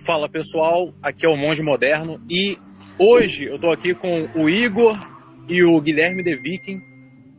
Fala pessoal, aqui é o Monge Moderno e hoje eu tô aqui com o Igor e o Guilherme The Viking,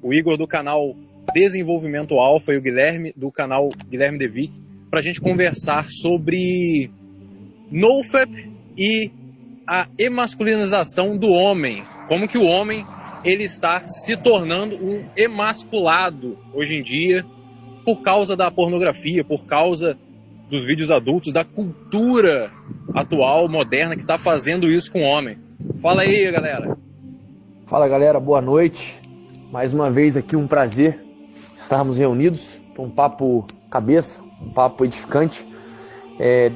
o Igor do canal Desenvolvimento Alpha e o Guilherme do canal Guilherme The Viking, pra gente conversar sobre NoFap e a emasculinização do homem, como que o homem ele está se tornando um emasculado hoje em dia por causa da pornografia, por causa dos vídeos adultos, da cultura atual, moderna, que está fazendo isso com o homem. Fala aí, galera. Fala, galera, boa noite. Mais uma vez aqui um prazer estarmos reunidos para um papo cabeça, um papo edificante.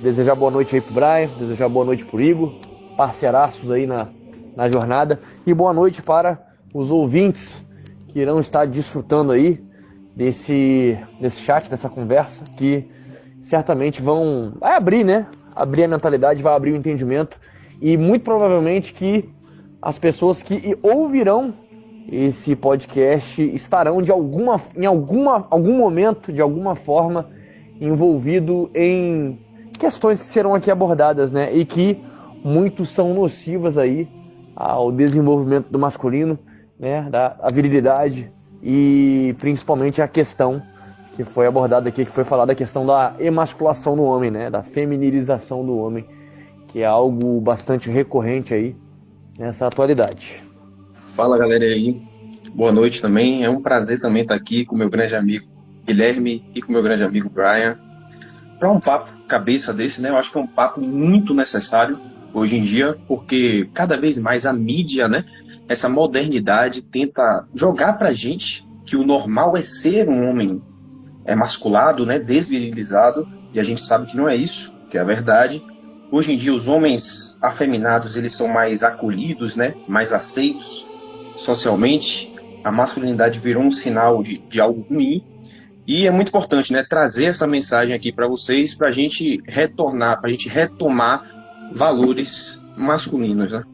Desejar boa noite aí pro Brian, desejar boa noite pro Igor, parceiraços aí na jornada, e boa noite para os ouvintes que irão estar desfrutando aí desse chat, dessa conversa, que certamente vai abrir, né? Abrir a mentalidade, vai abrir o entendimento, e muito provavelmente que as pessoas que ouvirão esse podcast estarão em algum momento, de alguma forma, envolvido em questões que serão aqui abordadas, né? E que muitos são nocivas aí ao desenvolvimento do masculino, né? Da virilidade e principalmente a questão que foi abordada aqui, que foi falada, a questão da emasculação do homem, né? Da feminilização do homem, que é algo bastante recorrente aí nessa atualidade. Fala, galera aí, boa noite também. É um prazer também estar aqui com meu grande amigo Guilherme e com meu grande amigo Brian para um papo cabeça desse, né? Eu acho que é um papo muito necessário hoje em dia, porque cada vez mais a mídia, né, essa modernidade tenta jogar pra gente que o normal é ser um homem emasculado, né, desvirilizado, e a gente sabe que não é isso, que é a verdade. Hoje em dia os homens afeminados, eles são mais acolhidos, né, mais aceitos socialmente. A masculinidade virou um sinal de algo ruim, e é muito importante, né, trazer essa mensagem aqui para vocês, para a gente retornar, para a gente retomar valores masculinos, né?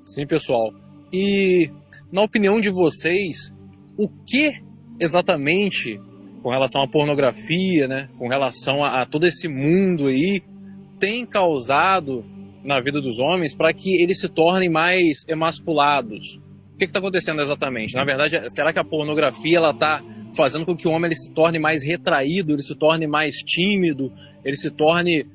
Sim, pessoal. E na opinião de vocês, o que exatamente com relação à pornografia, né, com relação a todo esse mundo aí, tem causado na vida dos homens para que eles se tornem mais emasculados? O que está acontecendo exatamente? Na verdade, será que a pornografia ela está fazendo com que o homem ele se torne mais retraído, ele se torne mais tímido, ele se torne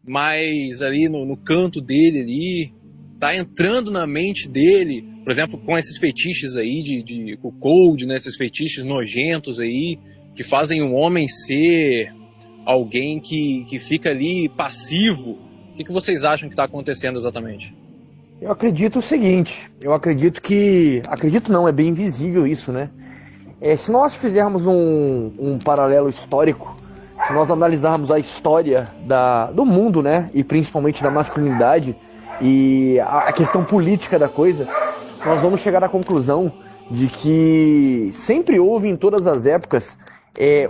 mais ali no canto dele ali, tá entrando na mente dele, por exemplo, com esses fetiches aí de cuckold, né, esses fetiches nojentos aí, que fazem o homem ser alguém que fica ali passivo. O que vocês acham que está acontecendo exatamente? Eu acredito o seguinte, acredito não, é bem visível isso, né? Se nós fizermos um paralelo histórico, se nós analisarmos a história do mundo, né, e principalmente da masculinidade e a questão política da coisa, nós vamos chegar à conclusão de que sempre houve em todas as épocas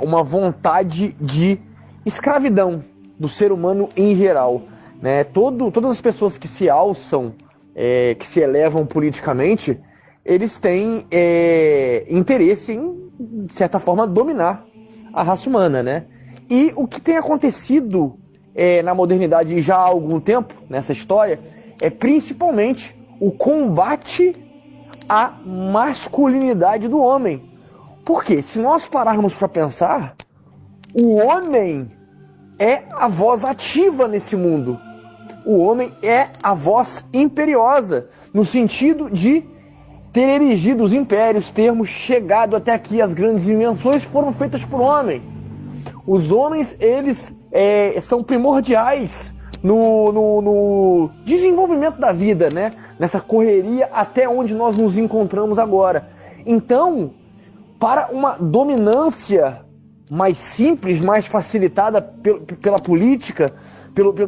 uma vontade de escravidão do ser humano em geral, né? Todas as pessoas que se alçam, que se elevam politicamente, eles têm interesse em, de certa forma, dominar a raça humana, né? E o que tem acontecido na modernidade já há algum tempo, nessa história, é principalmente o combate à masculinidade do homem. Porque se nós pararmos para pensar, o homem é a voz ativa nesse mundo. O homem é a voz imperiosa, no sentido de ter erigido os impérios, termos chegado até aqui. As grandes invenções foram feitas por homem. Os homens, eles são primordiais no desenvolvimento da vida, né? Nessa correria até onde nós nos encontramos agora. Então, para uma dominância mais simples, mais facilitada pela política,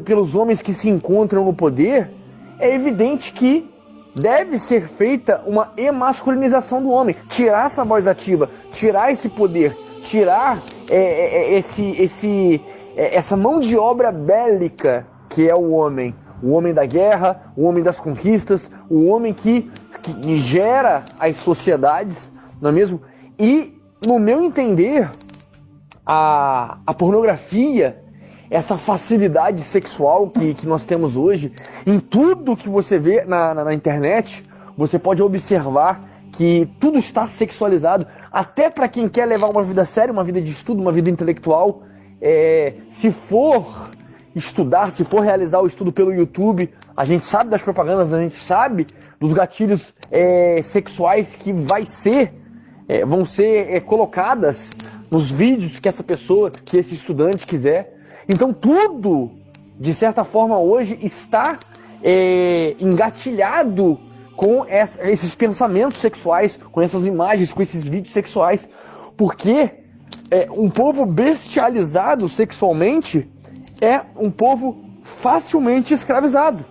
pelos homens que se encontram no poder, é evidente que deve ser feita uma emasculinização do homem. Tirar essa voz ativa, tirar esse poder, tirar essa mão de obra bélica que é o homem da guerra, o homem das conquistas, o homem que gera as sociedades, não é mesmo? E, no meu entender, a pornografia essa facilidade sexual que nós temos hoje, em tudo que você vê na internet, você pode observar que tudo está sexualizado, até para quem quer levar uma vida séria, uma vida de estudo, uma vida intelectual. Se for estudar, se for realizar o estudo pelo YouTube, a gente sabe das propagandas, a gente sabe dos gatilhos sexuais que vão ser colocadas nos vídeos que essa pessoa, que esse estudante quiser. Então tudo, de certa forma, hoje está engatilhado com esses pensamentos sexuais, com essas imagens, com esses vídeos sexuais, porque um povo bestializado sexualmente é um povo facilmente escravizado.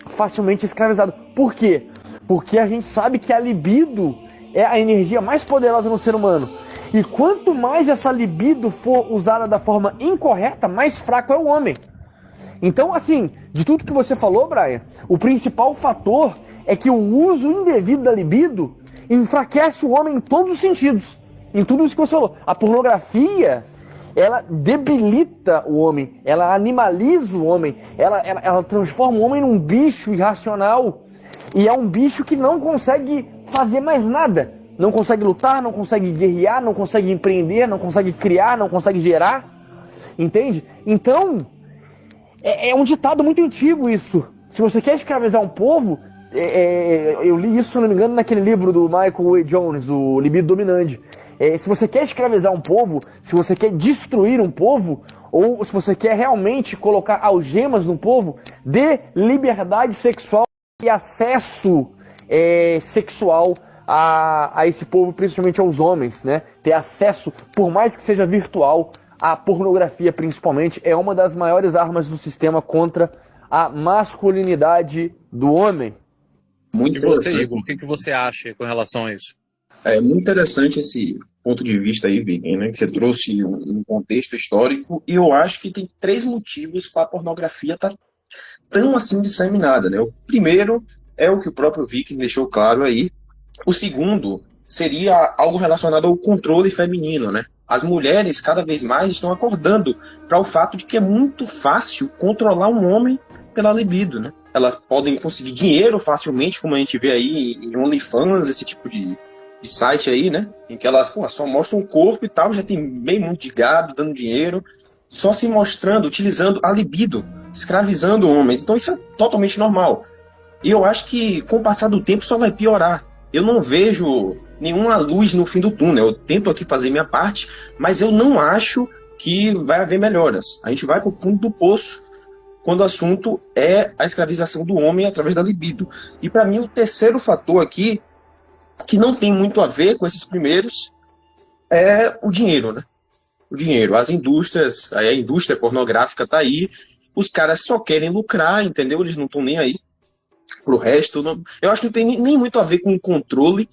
Facilmente escravizado. Por quê? Porque a gente sabe que a libido é a energia mais poderosa no ser humano. E quanto mais essa libido for usada da forma incorreta, mais fraco é o homem. Então, assim, de tudo que você falou, Brian, o principal fator é que o uso indevido da libido enfraquece o homem em todos os sentidos. Em tudo isso que você falou. A pornografia, ela debilita o homem, ela animaliza o homem, ela transforma o homem num bicho irracional. E é um bicho que não consegue fazer mais nada. Não consegue lutar, não consegue guerrear, não consegue empreender, não consegue criar, não consegue gerar. Entende? Então, é um ditado muito antigo isso. Se você quer escravizar um povo, eu li isso, se não me engano, naquele livro do Michael Wade Jones, o Libido Dominante. Se você quer escravizar um povo, se você quer destruir um povo, ou se você quer realmente colocar algemas no povo, dê liberdade sexual e acesso sexual a esse povo, principalmente aos homens, né? Ter acesso, por mais que seja virtual, à pornografia principalmente, é uma das maiores armas do sistema contra a masculinidade do homem. E você, Igor, o que você acha com relação a isso? É muito interessante esse ponto de vista aí, Vicky, né? Que você trouxe um contexto histórico, e eu acho que tem 3 motivos para a pornografia estar tão assim disseminada, né? O primeiro é o que o próprio Vicky deixou claro aí. O segundo seria algo relacionado ao controle feminino, né? As mulheres cada vez mais estão acordando para o fato de que é muito fácil controlar um homem pela libido, né? Elas podem conseguir dinheiro facilmente, como a gente vê aí em OnlyFans, esse tipo de site aí, né? Em que elas só mostram o corpo e tal, já tem meio mundo de gado dando dinheiro, só se mostrando, utilizando a libido, escravizando homens. Então isso é totalmente normal. E eu acho que com o passar do tempo só vai piorar. Eu não vejo nenhuma luz no fim do túnel. Eu tento aqui fazer minha parte, mas eu não acho que vai haver melhoras. A gente vai para o fundo do poço quando o assunto é a escravização do homem através da libido. E para mim o terceiro fator aqui, que não tem muito a ver com esses primeiros, é o dinheiro, né? O dinheiro. As indústrias, a indústria pornográfica está aí, os caras só querem lucrar, entendeu? Eles não estão nem aí pro resto. Não, eu acho que não tem nem muito a ver com o controle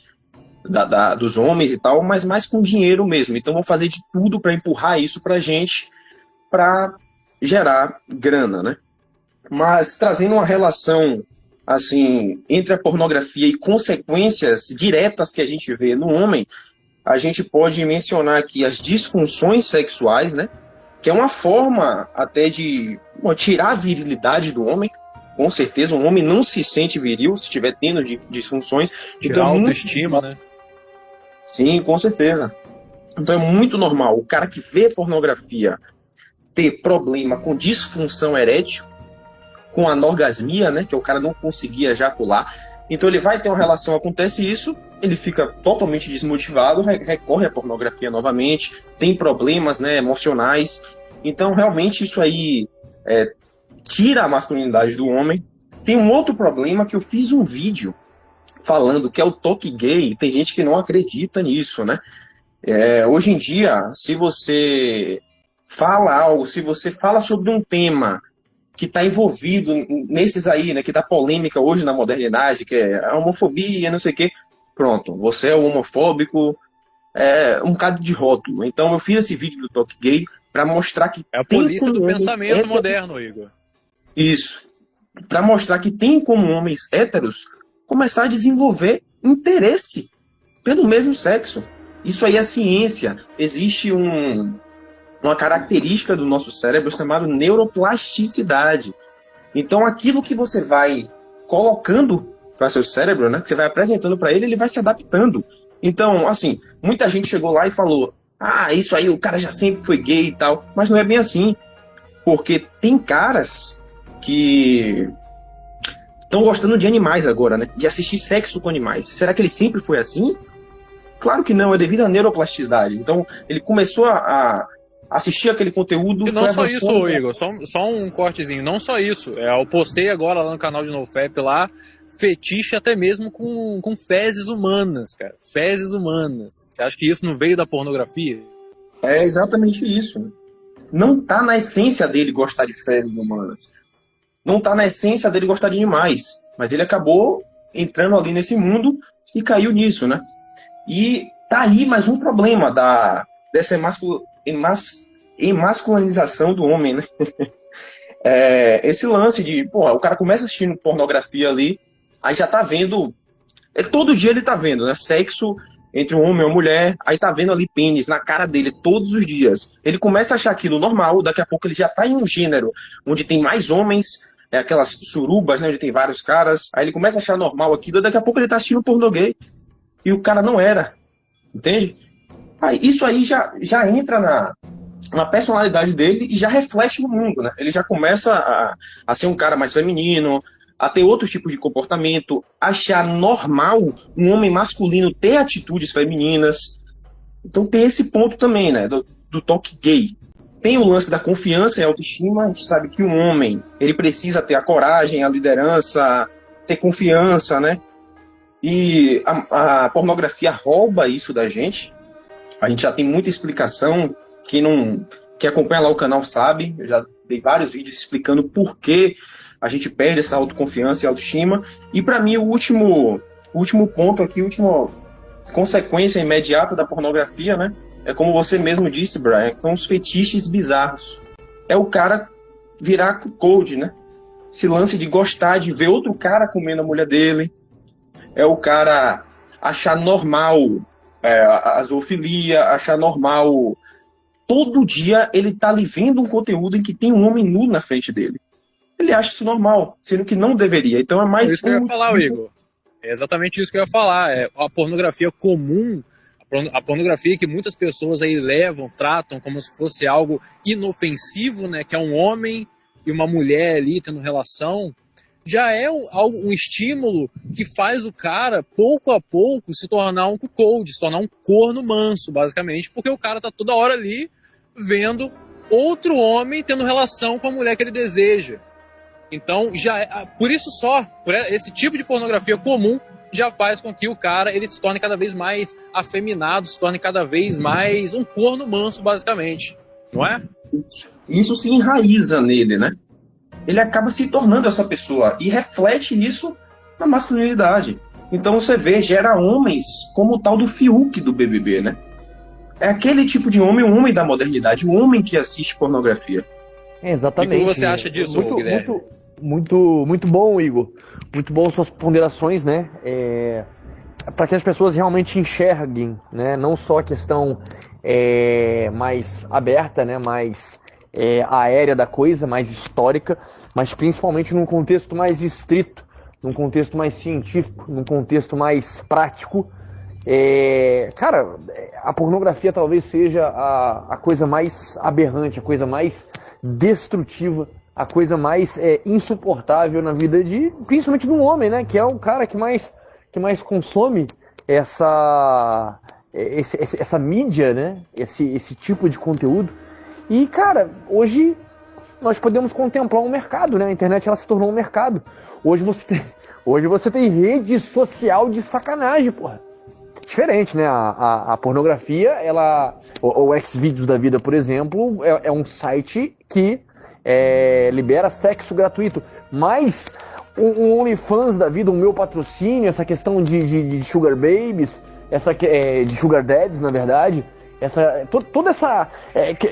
dos homens e tal, mas mais com dinheiro mesmo. Então vão fazer de tudo para empurrar isso pra gente, para gerar grana, né? Mas trazendo uma relação assim entre a pornografia e consequências diretas que a gente vê no homem, a gente pode mencionar aqui as disfunções sexuais, né? Que é uma forma até de tirar a virilidade do homem. Com certeza, um homem não se sente viril se estiver tendo disfunções. Tirar a autoestima, né? Sim, com certeza. Então é muito normal o cara que vê pornografia ter problema com disfunção erétil, com anorgasmia, né? Que o cara não conseguia ejacular. Então ele vai ter uma relação, acontece isso, ele fica totalmente desmotivado, recorre à pornografia novamente, tem problemas, né, emocionais. Então realmente isso aí tira a masculinidade do homem. Tem um outro problema que eu fiz um vídeo falando, que é o toque gay. Tem gente que não acredita nisso, né? Hoje em dia, se você fala algo, se você fala sobre um tema que está envolvido nesses aí, né, que dá polêmica hoje na modernidade, que é a homofobia, não sei o quê, pronto, você é homofóbico, um bocado de rótulo. Então eu fiz esse vídeo do toque gay para mostrar que é a polícia do pensamento moderno, Igor. Isso. Para mostrar que tem como homens héteros começar a desenvolver interesse pelo mesmo sexo. Isso aí é ciência. Existe uma característica do nosso cérebro chamada neuroplasticidade. Então, aquilo que você vai colocando para seu cérebro, né, que você vai apresentando para ele, ele vai se adaptando. Então, assim, muita gente chegou lá e falou: ah, isso aí, o cara já sempre foi gay e tal. Mas não é bem assim. Porque tem caras que estão gostando de animais agora, né? De assistir sexo com animais. Será que ele sempre foi assim? Claro que não, é devido à neuroplasticidade. Então, ele começou a assistir aquele conteúdo... E não só isso, Igor, só um cortezinho. Não só isso. Eu postei agora lá no canal de NoFap lá, fetiche até mesmo com fezes humanas, cara. Fezes humanas. Você acha que isso não veio da pornografia? É exatamente isso. Não tá na essência dele gostar de fezes humanas. Não tá na essência dele gostar de animais. Mas ele acabou entrando ali nesse mundo e caiu nisso, né? E tá aí mais um problema dessa emasculinização do homem, né? Esse lance de, porra, o cara começa assistindo pornografia ali, aí já tá vendo... todo dia ele tá vendo, né? Sexo entre um homem e uma mulher, aí tá vendo ali pênis na cara dele todos os dias. Ele começa a achar aquilo normal, daqui a pouco ele já tá em um gênero onde tem mais homens, aquelas surubas, né, onde tem vários caras, aí ele começa a achar normal aquilo, daqui a pouco ele tá assistindo pornô gay. E o cara não era, entende? Isso aí já entra na personalidade dele e já reflete no mundo, né? Ele já começa a ser um cara mais feminino, a ter outros tipos de comportamento, achar normal um homem masculino ter atitudes femininas. Então tem esse ponto também, né? Do toque gay. Tem o lance da confiança e autoestima. A gente sabe que um homem, ele precisa ter a coragem, a liderança, ter confiança, né? E a pornografia rouba isso da gente. A gente já tem muita explicação. Quem acompanha lá o canal sabe. Eu já dei vários vídeos explicando por que a gente perde essa autoconfiança e autoestima. E para mim o último ponto aqui, a última consequência imediata da pornografia, né? É como você mesmo disse, Brian, são os fetiches bizarros. É o cara virar cold, né? Esse lance de gostar de ver outro cara comendo a mulher dele. É o cara achar normal a zoofilia, achar normal... Todo dia ele tá ali vendo um conteúdo em que tem um homem nu na frente dele. Ele acha isso normal, sendo que não deveria. Então é mais... É isso que eu ia falar, Igor. É exatamente isso que eu ia falar. A pornografia comum, a pornografia que muitas pessoas aí levam, tratam como se fosse algo inofensivo, né? Que é um homem e uma mulher ali tendo relação... já é um estímulo que faz o cara, pouco a pouco, se tornar um cuckold, se tornar um corno manso, basicamente, porque o cara tá toda hora ali vendo outro homem tendo relação com a mulher que ele deseja. Então, por isso só, por esse tipo de pornografia comum, já faz com que o cara ele se torne cada vez mais afeminado, se torne cada vez mais um corno manso, basicamente. Não é? Isso se enraiza nele, né? Ele acaba se tornando essa pessoa e reflete isso na masculinidade. Então você vê, gera homens como o tal do Fiuk do BBB, né? É aquele tipo de homem, o homem da modernidade, o homem que assiste pornografia. Exatamente. E o que você acha disso, Guilherme? Muito bom, Igor. Muito bom suas ponderações, né? Para que as pessoas realmente enxerguem, né? Não só a questão mais aberta, né? Mais aérea da coisa, mais histórica, mas principalmente num contexto mais estrito, num contexto mais científico, num contexto mais prático. Cara, a pornografia talvez seja a coisa mais aberrante, a coisa mais destrutiva, a coisa mais insuportável na vida principalmente de um homem, né? Que é o cara que mais consome essa mídia, né? Esse tipo de conteúdo. E, cara, hoje nós podemos contemplar um mercado, né? A internet ela se tornou um mercado. Hoje você tem rede social de sacanagem, porra. Diferente, né? A pornografia, o Xvideos da vida, por exemplo, é um site que libera sexo gratuito. Mas o OnlyFans da vida, o meu patrocínio, essa questão de sugar babies, de sugar dads, na verdade... toda essa...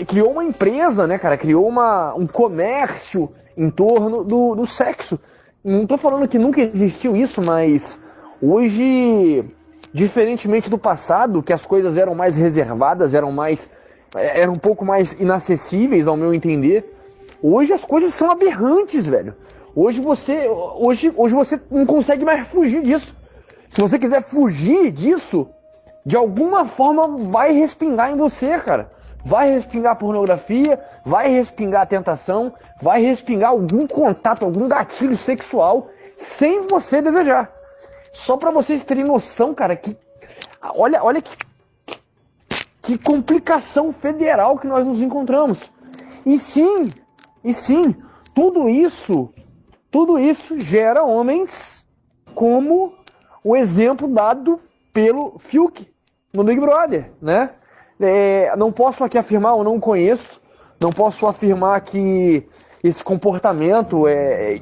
criou uma empresa, né, cara? Criou um comércio em torno do sexo. Não tô falando que nunca existiu isso, mas hoje, diferentemente do passado, que as coisas eram mais reservadas, eram mais eram um pouco mais inacessíveis, ao meu entender. Hoje as coisas são aberrantes, velho. Hoje você não consegue mais fugir disso. Se você quiser fugir disso, de alguma forma vai respingar em você, cara. Vai respingar pornografia, vai respingar tentação, vai respingar algum contato, algum gatilho sexual, sem você desejar. Só pra vocês terem noção, cara, que olha que complicação federal que nós nos encontramos. E sim, tudo isso gera homens como o exemplo dado pelo Fiuk no Big Brother, né? Não posso aqui afirmar, eu não conheço, não posso afirmar que esse comportamento,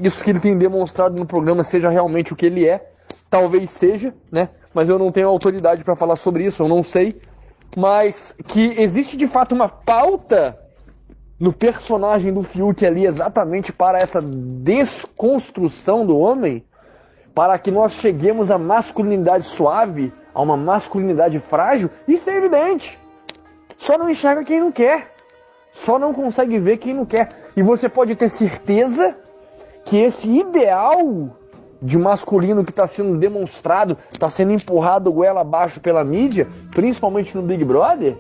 isso que ele tem demonstrado no programa seja realmente o que ele é. Talvez seja, né? Mas eu não tenho autoridade para falar sobre isso, eu não sei. Mas que existe de fato uma pauta no personagem do Fiuk ali exatamente para essa desconstrução do homem, para que nós cheguemos à masculinidade suave, a uma masculinidade frágil, isso é evidente. Só não enxerga quem não quer. Só não consegue ver quem não quer. E você pode ter certeza que esse ideal de masculino que está sendo demonstrado, está sendo empurrado goela abaixo pela mídia, principalmente no Big Brother,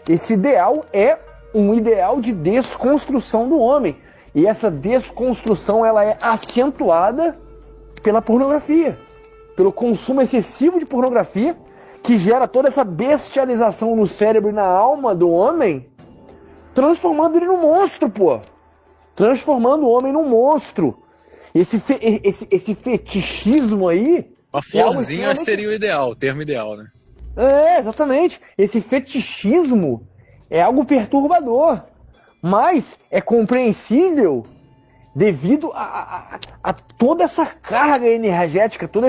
esse ideal é um ideal de desconstrução do homem. E essa desconstrução ela é acentuada pela pornografia, pelo consumo excessivo de pornografia, que gera toda essa bestialização no cérebro e na alma do homem, transformando ele num monstro, pô. Transformando o homem num monstro. Esse fetichismo aí... Uma florzinha seria o ideal, o termo ideal, né? Exatamente. Esse fetichismo é algo perturbador, mas é compreensível devido a toda essa carga energética, toda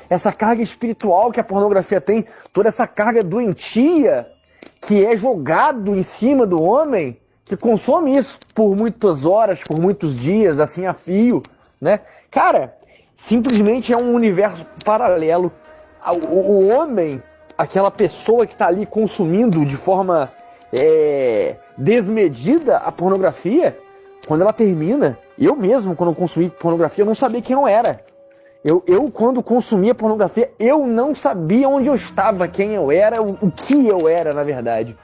essa carga espiritual que a pornografia tem, toda essa carga doentia que é jogado em cima do homem que consome isso por muitas horas, por muitos dias, assim a fio, né? Cara, simplesmente é um universo paralelo. O homem, aquela pessoa que está ali consumindo de forma desmedida a pornografia, quando ela termina, eu mesmo, quando eu consumi pornografia, eu não sabia quem eu era. Eu quando consumia pornografia, eu não sabia onde eu estava, quem eu era, o que eu era, na verdade.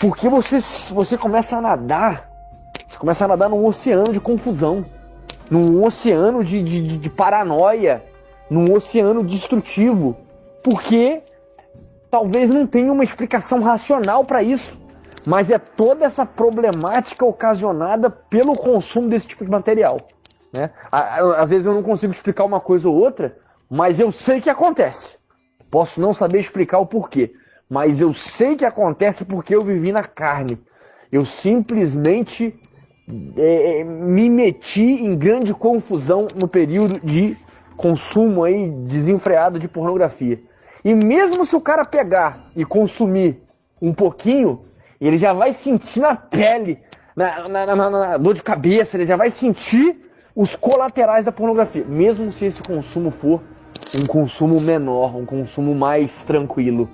Porque você começa a nadar, num oceano de confusão, num oceano de paranoia, num oceano destrutivo. Porque talvez não tenha uma explicação racional para isso. Mas é toda essa problemática ocasionada pelo consumo desse tipo de material, né? Às vezes eu não consigo explicar uma coisa ou outra, mas eu sei que acontece. Posso não saber explicar o porquê, mas eu sei que acontece porque eu vivi na carne. Eu simplesmente me meti em grande confusão no período de consumo aí desenfreado de pornografia. E mesmo se o cara pegar e consumir um pouquinho, ele já vai sentir na pele, na dor de cabeça, ele já vai sentir os colaterais da pornografia, mesmo se esse consumo for um consumo menor, um consumo mais tranquilo.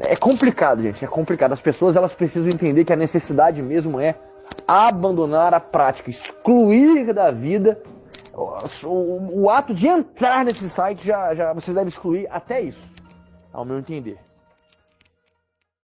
É complicado, gente, é complicado. As pessoas elas precisam entender que a necessidade mesmo é abandonar a prática, excluir da vida. O ato de entrar nesse site, já você deve excluir até isso, ao meu entender.